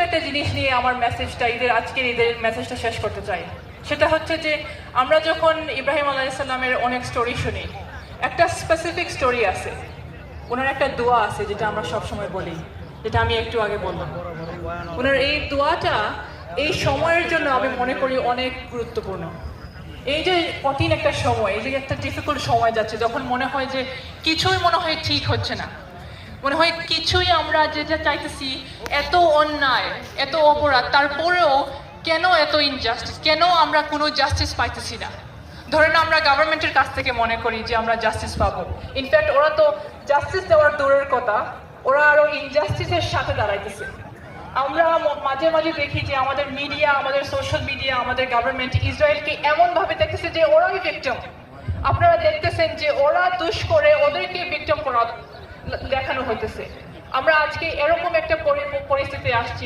একটা জিনিস নিয়ে আমার মেসেজটা আজকের ঈদের মেসেজটা শেষ করতে চাই। সেটা হচ্ছে যে আমরা যখন ইব্রাহিম আলাইহিস সালামের অনেক স্টোরি শুনি, একটা স্পেসিফিক স্টোরি আছে, ওনার একটা দোয়া আছে যেটা আমরা সবসময় বলি, যেটা আমি একটু আগে বললাম। ওনার এই দোয়াটা এই সময়ের জন্য আমি মনে করি অনেক গুরুত্বপূর্ণ। এই যে কঠিন একটা সময়, এই যে একটা ডিফিকাল্ট সময় যাচ্ছে, যখন মনে হয় যে কিছুই মনে হয় ঠিক হচ্ছে না, মনে হয় কিছুই আমরা যেটা চাইতেছি, এত অন্যায়, এত অপরাধ, তারপরেও কেন এত ইনজাস্টিস, কেন আমরা কোনো জাস্টিস পাইতেছি না। ধরেন আমরা গভর্নমেন্টের কাছ থেকে মনে করি যে আমরা জাস্টিস পাবো, ইনফ্যাক্ট ওরা তো জাস্টিস দেওয়ার দূরের কথা, ওরা আরো ইনজাস্টিসের সাথে দাঁড়াইতেছে। আমরা মাঝে মাঝে দেখি যে আমাদের মিডিয়া, আমাদের সোশ্যাল মিডিয়া, আমাদের গভর্নমেন্ট ইসরায়েলকে এমন ভাবে দেখতেছে যে ওরাই ভিক্টিম। আপনারা দেখতেছেন যে ওরা দুষ করে ওদেরকে ভিক্টিম করা দেখানো হইতেছে। আমরা আজকে এরকম একটা পরিস্থিতি আসছি